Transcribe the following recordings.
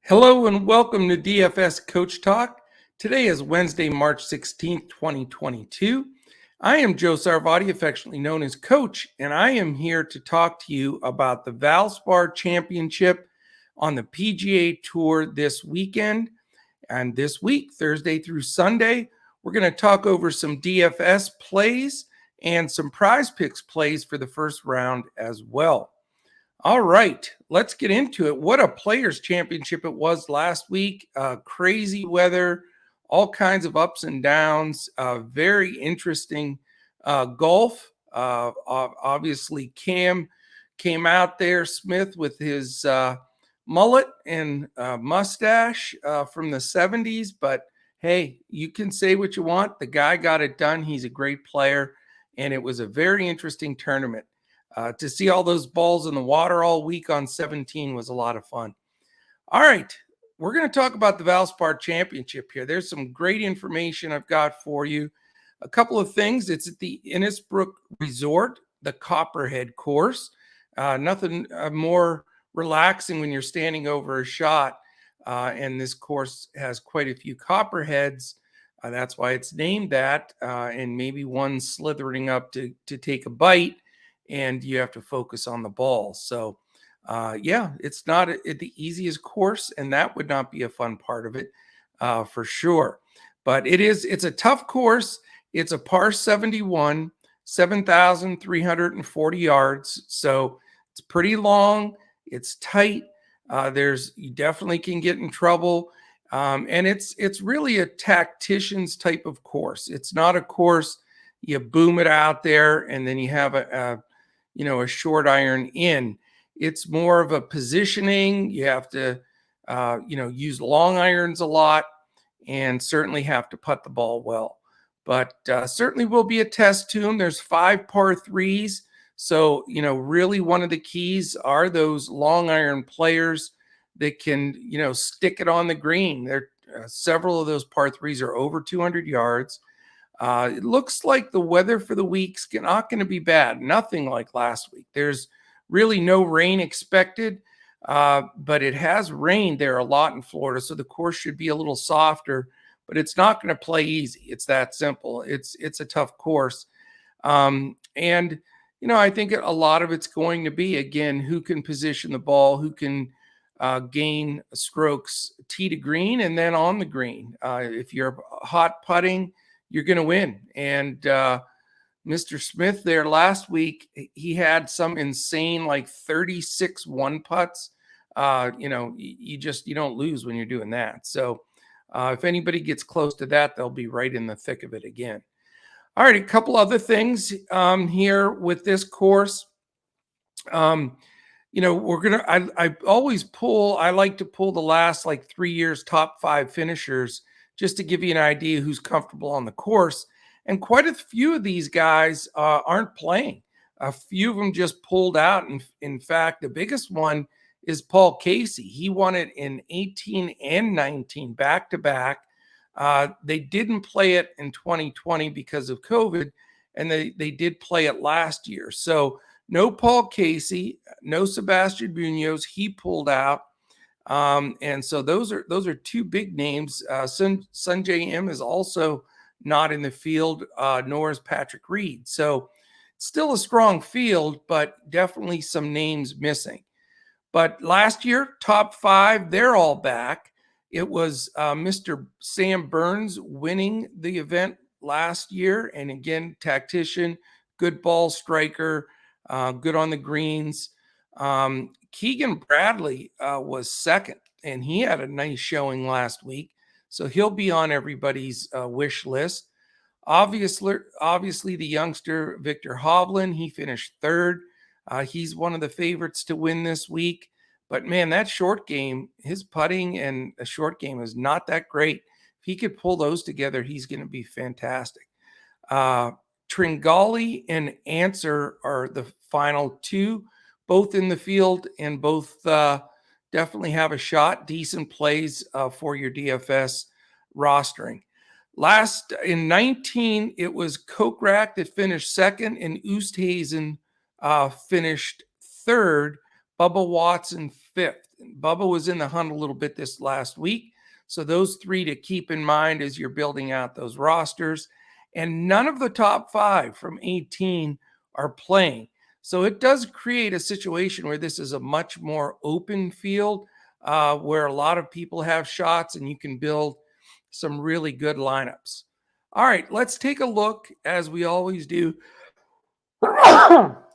Hello and welcome to DFS Coach Talk. Today is Wednesday, March 16th, 2022. I am Joe Sarvati, affectionately known as Coach, and I am here to talk to you about the Valspar Championship on the PGA Tour this weekend. And this week, Thursday through Sunday, we're going to talk over some DFS plays and some prize picks plays for the first round as well. All right, let's get into it. What a Players' Championship it was last week. Crazy weather, all kinds of ups and downs. Very interesting golf. Obviously, Cam came out there, Smith, with his mullet and mustache from the 70s. But hey, you can say what you want. The guy got it done. He's a great player, and it was a very interesting tournament. To see all those balls in the water all week on 17 was a lot of fun. All right, we're going to talk about the Valspar Championship here. There's some great information I've got for you. A couple of things. It's at the Innisbrook Resort, the Copperhead course. Nothing more relaxing when you're standing over a shot. And this course has quite a few copperheads. That's why it's named that. And maybe one slithering up to take a bite. And you have to focus on the ball. So, yeah, it's not the easiest course, and that would not be a fun part of it for sure. But it's a tough course. It's a par 71, 7,340 yards. So it's pretty long. It's tight. You definitely can get in trouble. And it's really a tactician's type of course. It's not a course you boom it out there and then you have a short iron in. It's more of a positioning. You have to, use long irons a lot and certainly have to putt the ball well. But certainly will be a test to them. There's 5 par 3s. So, really one of the keys are those long iron players that can, stick it on the green. There several of those par 3s are over 200 yards. It looks like the weather for the week's not going to be bad. Nothing like last week. There's really no rain expected, but it has rained there a lot in Florida, so the course should be a little softer, but it's not going to play easy. It's that simple. It's a tough course. And I think a lot of it's going to be, again, who can position the ball, who can gain strokes tee to green and then on the green. If you're hot putting, you're going to win. And Mr. Smith there last week, he had some insane like 36 one putts. You don't lose when you're doing that. So if anybody gets close to that, they'll be right in the thick of it again. All right, a couple other things here with this course. I like to pull the last 3 years top 5 finishers just to give you an idea who's comfortable on the course. And quite a few of these guys aren't playing. A few of them just pulled out. And in fact, the biggest one is Paul Casey. He won it in 18 and 19 back-to-back. They didn't play it in 2020 because of COVID, and they did play it last year. So no Paul Casey, no Sebastian Munoz. He pulled out. And so those are 2 big names. Sungjae Im is also not in the field, nor is Patrick Reed. So still a strong field, but definitely some names missing. But last year, top 5, they're all back. It was Mr. Sam Burns winning the event last year. And again, tactician, good ball striker, good on the greens. Keegan Bradley was second, and he had a nice showing last week. So he'll be on everybody's wish list. Obviously, the youngster Victor Hovland, he finished third. He's one of the favorites to win this week. But, man, that short game, his putting and a short game is not that great. If he could pull those together, he's going to be fantastic. Tringali and Answer are the final 2. Both in the field and both definitely have a shot. Decent plays for your DFS rostering. Last in 19, it was Kokrak that finished second, and Oosthuizen finished third. Bubba Watson fifth. Bubba was in the hunt a little bit this last week. So those three to keep in mind as you're building out those rosters. And none of the top 5 from 18 are playing. So it does create a situation where this is a much more open field where a lot of people have shots and you can build some really good lineups. All right, let's take a look, as we always do.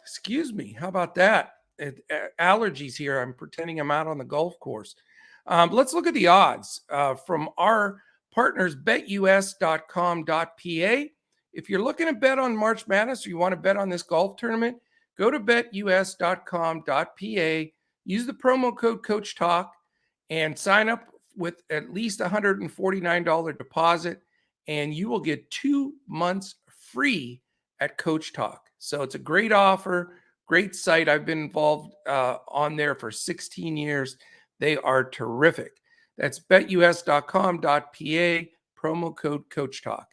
Excuse me. How about that? Allergies here. I'm pretending I'm out on the golf course. Let's look at the odds from our partners, betus.com.pa. If you're looking to bet on March Madness or you want to bet on this golf tournament, go to betus.com.pa, use the promo code Coach Talk, and sign up with at least $149 deposit, and you will get 2 months free at Coach Talk. So it's a great offer, great site. I've been involved on there for 16 years. They are terrific. That's betus.com.pa, promo code Coach Talk.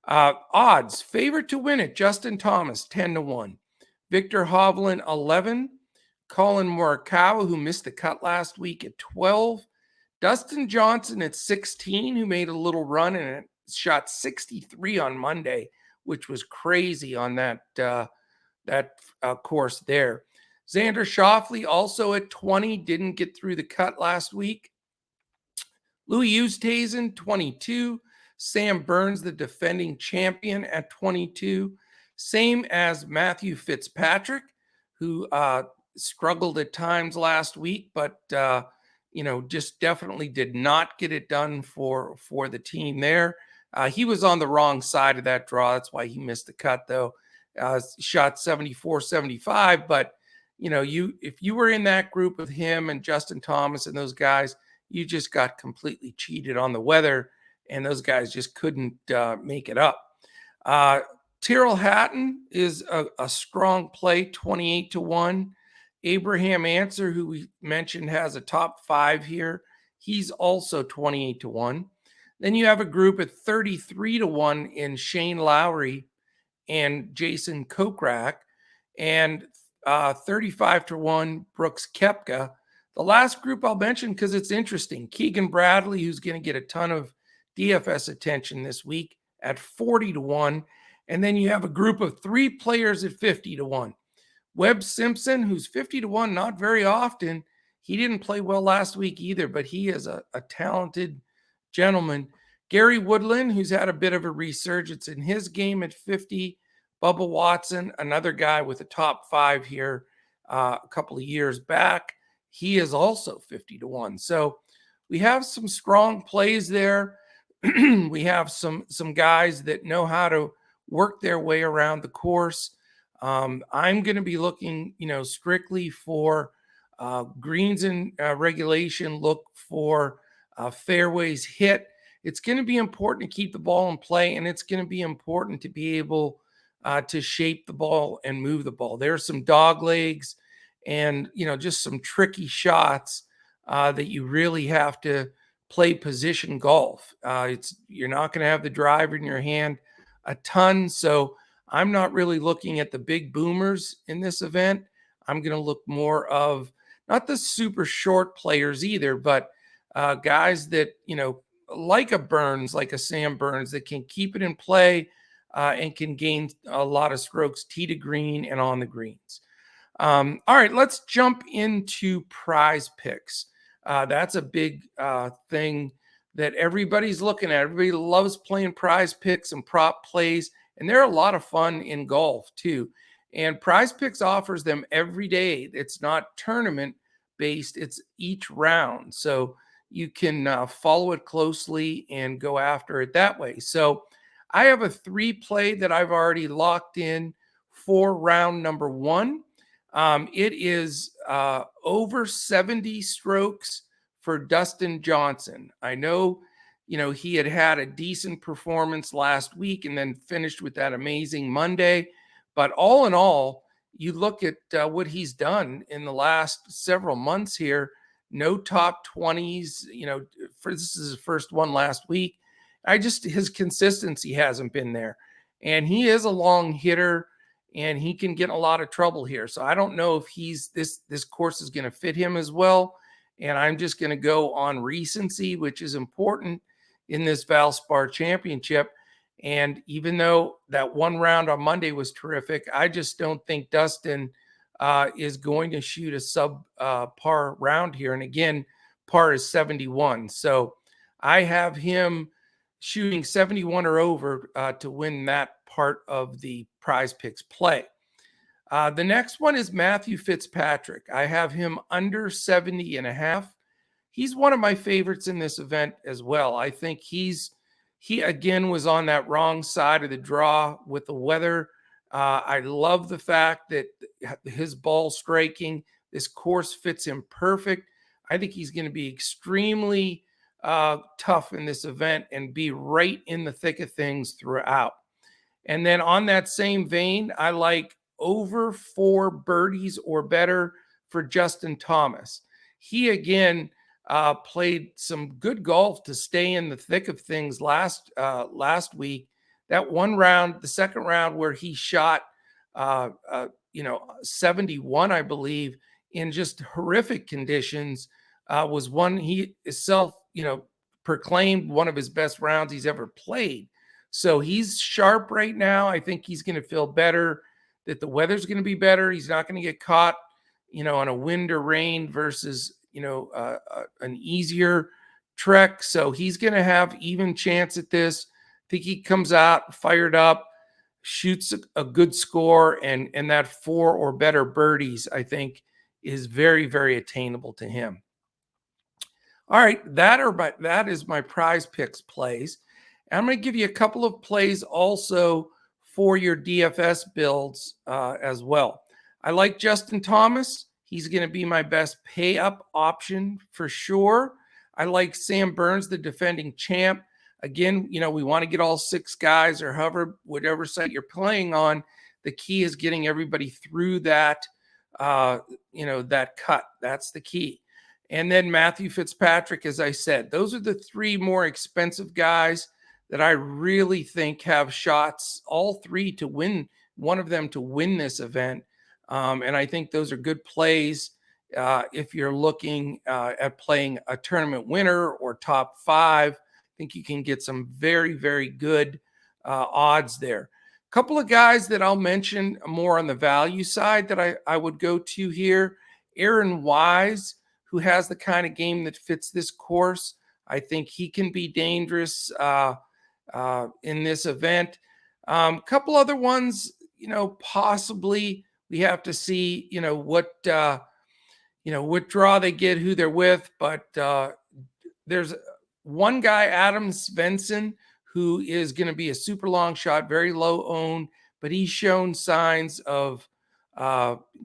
Odds, favorite to win it, Justin Thomas, 10-1. Victor Hovland, 11. Colin Morikawa, who missed the cut last week, at 12. Dustin Johnson at 16, who made a little run and shot 63 on Monday, which was crazy on that course there. Xander Schauffele also at 20, didn't get through the cut last week. Louis Oosthuizen, 22. Sam Burns, the defending champion, at 22. Same as Matthew Fitzpatrick, who struggled at times last week, but just definitely did not get it done for the team there. He was on the wrong side of that draw. That's why he missed the cut, though. Shot 74-75, but if you were in that group with him and Justin Thomas and those guys, you just got completely cheated on the weather, and those guys just couldn't make it up. Tyrrell Hatton is a strong play, 28-1. Abraham Answer, who we mentioned has a top 5 here, he's also 28-1. Then you have a group at 33-1 in Shane Lowry and Jason Kokrak, and 35-1 Brooks Koepka. The last group I'll mention because it's interesting, Keegan Bradley, who's going to get a ton of DFS attention this week, at 40-1. And then you have a group of 3 players at 50-1. Webb Simpson, who's 50-1, not very often. He didn't play well last week either, but he is a talented gentleman. Gary Woodland, who's had a bit of a resurgence in his game, at 50. Bubba Watson, another guy with a top 5 here a couple of years back. He is also 50-1. So we have some strong plays there. We have some guys that know how to work their way around the course. I'm going to be looking, strictly for greens and regulation. Look for fairways hit. It's going to be important to keep the ball in play, and it's going to be important to be able to shape the ball and move the ball. There are some dog legs and, just some tricky shots that you really have to play position golf. You're not going to have the driver in your hand a ton. So I'm not really looking at the big boomers in this event. I'm going to look more of not the super short players either, but guys that, like a Burns, like a Sam Burns, that can keep it in play and can gain a lot of strokes tee to green and on the greens. All right, let's jump into prize picks. That's a big thing that everybody's looking at. Everybody loves playing prize picks and prop plays, and they're a lot of fun in golf too. And Prize Picks offers them every day. It's not tournament based, it's each round. So you can follow it closely and go after it that way. So I have a 3 play that I've already locked in for round number 1. It is over 70 strokes for Dustin Johnson. I know, he had a decent performance last week and then finished with that amazing Monday. But all in all, you look at what he's done in the last several months here, no top 20s, this is his first one last week. His consistency hasn't been there. And he is a long hitter, and he can get in a lot of trouble here. So I don't know if this course is going to fit him as well. And I'm just going to go on recency, which is important in this Valspar Championship. And even though that one round on Monday was terrific, I just don't think Dustin is going to shoot a sub par round here. And again, par is 71. So I have him shooting 71 or over to win that part of the Prize Picks play. The next one is Matthew Fitzpatrick. I have him under 70.5. He's one of my favorites in this event as well. I think he again was on that wrong side of the draw with the weather. I love the fact that his ball striking, this course fits him perfect. I think he's going to be extremely tough in this event and be right in the thick of things throughout. And then on that same vein, I like over 4 birdies or better for Justin Thomas. He again played some good golf to stay in the thick of things last week. That one round, the second round where he shot 71, I believe, in just horrific conditions, was one he himself proclaimed one of his best rounds he's ever played. So he's sharp right now. I think he's going to feel better, that the weather's going to be better. He's not going to get caught, on a wind or rain versus, an easier trek. So he's going to have even chance at this. I think he comes out fired up, shoots a good score, and that 4 or better birdies, I think, is very, very attainable to him. All right, that is my Prize Picks plays. I'm going to give you a couple of plays also for your DFS builds as well. I like Justin Thomas. He's going to be my best pay up option for sure. I like Sam Burns, the defending champ. Again, we want to get all 6 guys or whatever site you're playing on. The key is getting everybody through that, that cut. That's the key. And then Matthew Fitzpatrick, as I said, those are the 3 more expensive guys that I really think have shots, all 3 to win, one of them to win this event. And I think those are good plays if you're looking at playing a tournament winner or top 5. I think you can get some very, very good odds there. A couple of guys that I'll mention more on the value side that I would go to here. Aaron Wise, who has the kind of game that fits this course. I think he can be dangerous in this event. Couple other ones, possibly we have to see, what draw they get, who they're with. But there's one guy, Adam Svensson, who is going to be a super long shot, very low owned, but he's shown signs of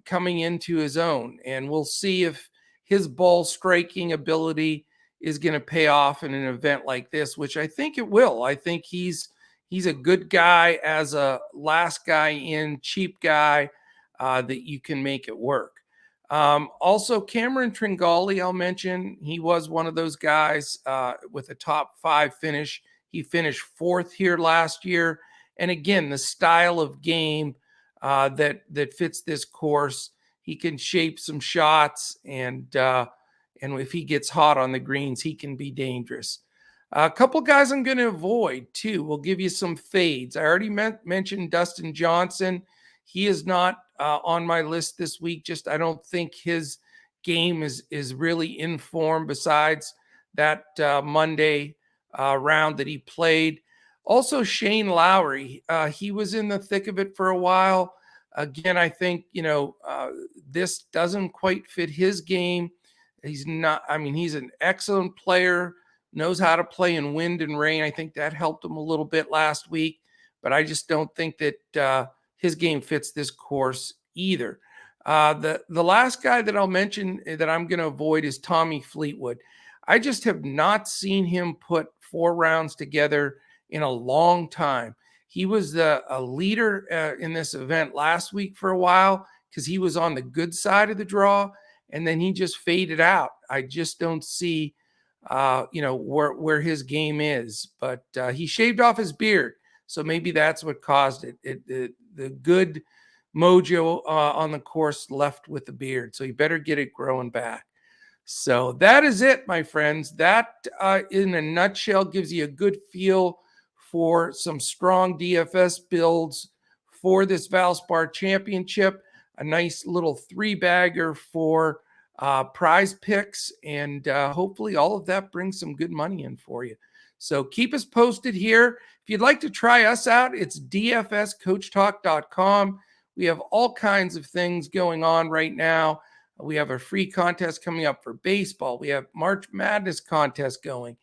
coming into his own. And we'll see if his ball striking ability is going to pay off in an event like this, which I think it will. I think he's a good guy as a last guy in, cheap guy that you can make it work. Also, Cameron Tringali, I'll mention. He was one of those guys with a top 5 finish. He finished 4th here last year. And again, the style of game that fits this course, he can shape some shots, and if he gets hot on the greens, he can be dangerous. A couple guys I'm going to avoid too. We'll give you some fades. I already mentioned Dustin Johnson. He is not on my list this week. Just I don't think his game is really in form besides that Monday round that he played. Also, Shane Lowry. He was in the thick of it for a while. Again, I think, this doesn't quite fit his game. He's not, he's an excellent player, knows how to play in wind and rain. I think that helped him a little bit last week, but I just don't think that his game fits this course either. The last guy that I'll mention that I'm going to avoid is Tommy Fleetwood. I just have not seen him put 4 rounds together in a long time. He was a leader in this event last week for a while because he was on the good side of the draw, and then he just faded out. I just don't see, where his game is. But he shaved off his beard, so maybe that's what caused it. The good mojo on the course left with the beard, so you better get it growing back. So that is it, my friends. That in a nutshell gives you a good feel for some strong DFS builds for this Valspar Championship. A nice little 3-bagger for prize picks, and hopefully all of that brings some good money in for you. So keep us posted here. If you'd like to try us out, it's dfscoachtalk.com. We have all kinds of things going on right now. We have a free contest coming up for baseball. We have March Madness contest going.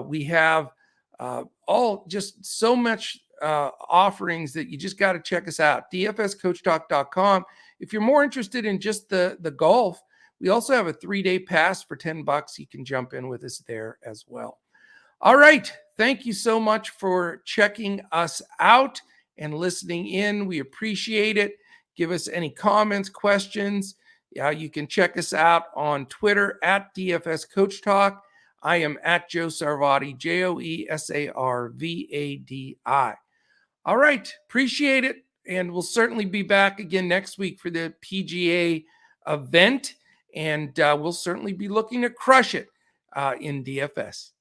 We have all just so much offerings that you just got to check us out. dfscoachtalk.com. If you're more interested in just the golf, we also have a 3-day pass for $10. You can jump in with us there as well. All right. Thank you so much for checking us out and listening in. We appreciate it. Give us any comments, questions. You can check us out on Twitter at DFS Coach Talk. I am at Joe Sarvadi, JoeSarvadi. All right. Appreciate it. And we'll certainly be back again next week for the PGA event. And we'll certainly be looking to crush it in DFS.